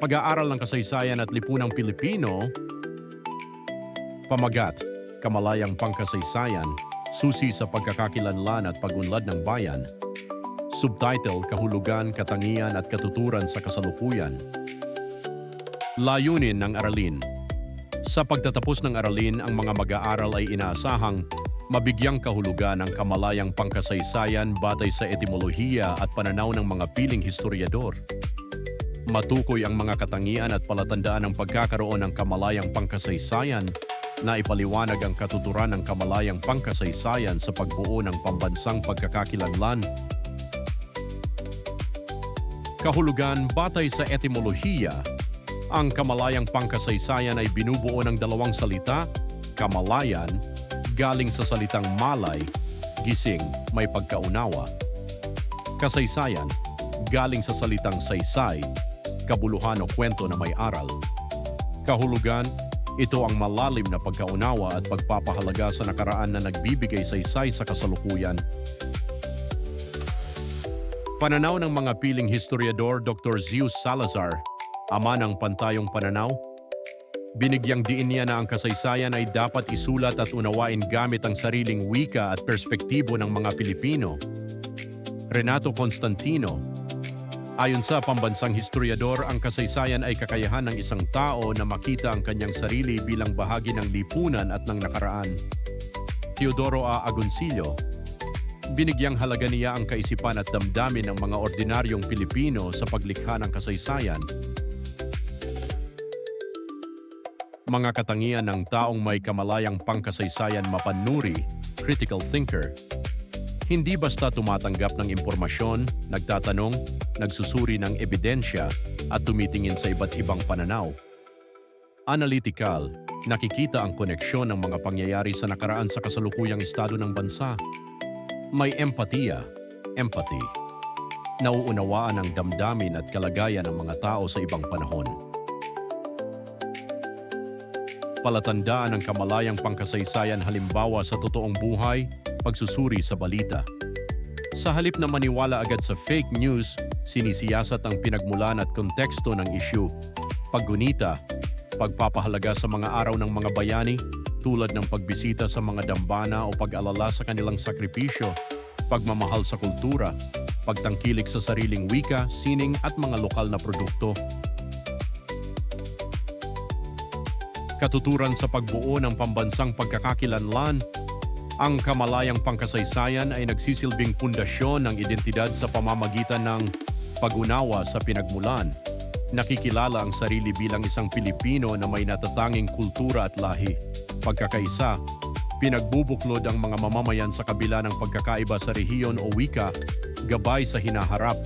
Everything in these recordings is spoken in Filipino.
Pag-aaral ng kasaysayan at lipunang Pilipino. Pamagat, Kamalayang Pangkasaysayan, Susi sa Pagkakakilanlan at Pag-unlad ng Bayan. Subtitle, Kahulugan, Katangian at Katuturan sa Kasalukuyan. Layunin ng aralin. Sa pagtatapos ng aralin, ang mga mag-aaral ay inaasahang mabigyang kahulugan ng kamalayang pangkasaysayan batay sa etimolohiya at pananaw ng mga piling historiador. Matukoy ang mga katangian at palatandaan ng pagkakaroon ng kamalayang pangkasaysayan na ipaliwanag ang katuturan ng kamalayang pangkasaysayan sa pagbuo ng pambansang pagkakakilanlan. Kahulugan batay sa etimolohiya. Ang kamalayang pangkasaysayan ay binubuo ng dalawang salita, kamalayan, galing sa salitang malay, gising, may pagkaunawa. Kasaysayan, galing sa salitang saysay, kabuluhan o kwento na may aral. Kahulugan, ito ang malalim na pagkaunawa at pagpapahalaga sa nakaraan na nagbibigay saysay sa kasalukuyan. Pananaw ng mga piling historiador Dr. Zeus Salazar, ama ng pantayong pananaw. Binigyang diin niya na ang kasaysayan ay dapat isulat at unawain gamit ang sariling wika at perspektibo ng mga Pilipino. Renato Constantino. Ayon sa pambansang historiador, ang kasaysayan ay kakayahan ng isang tao na makita ang kanyang sarili bilang bahagi ng lipunan at ng nakaraan. Teodoro A. Agoncillo. Binigyang halaga niya ang kaisipan at damdamin ng mga ordinaryong Pilipino sa paglikha ng kasaysayan. Mga katangian ng taong may kamalayang pangkasaysayan mapanuri, critical thinker. Hindi basta tumatanggap ng impormasyon, nagtatanong, nagsusuri ng ebidensya at tumitingin sa iba't ibang pananaw. Analytical, nakikita ang koneksyon ng mga pangyayari sa nakaraan sa kasalukuyang estado ng bansa. May empatiya, empathy. Nauunawaan ang damdamin at kalagayan ng mga tao sa ibang panahon. Palatandaan ng kamalayang pangkasaysayan halimbawa sa totoong buhay, pagsusuri sa balita. Sa halip na maniwala agad sa fake news, sinisiyasat ang pinagmulan at konteksto ng isyu. Paggunita, pagpapahalaga sa mga araw ng mga bayani, tulad ng pagbisita sa mga dambana o pag-alala sa kanilang sakripisyo, pagmamahal sa kultura, pagtangkilik sa sariling wika, sining at mga lokal na produkto. Katuturan sa pagbuo ng pambansang pagkakakilanlan. Ang kamalayang pangkasaysayan ay nagsisilbing pundasyon ng identidad sa pamamagitan ng pag-unawa sa pinagmulan. Nakikilala ang sarili bilang isang Pilipino na may natatanging kultura at lahi. Pagkakaisa, pinagbubuklod ang mga mamamayan sa kabila ng pagkakaiba sa rehiyon o wika, gabay sa hinaharap,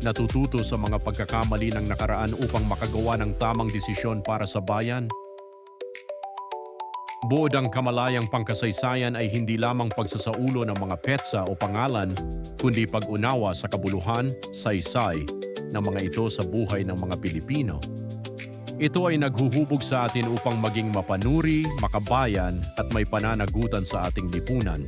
natututo sa mga pagkakamali ng nakaraan upang makagawa ng tamang desisyon para sa bayan. Buod ang kamalayang pangkasaysayan ay hindi lamang pagsasaulo ng mga petsa o pangalan, kundi pag-unawa sa kabuluhan, saysay, ng mga ito sa buhay ng mga Pilipino. Ito ay naghuhubog sa atin upang maging mapanuri, makabayan at may pananagutan sa ating lipunan.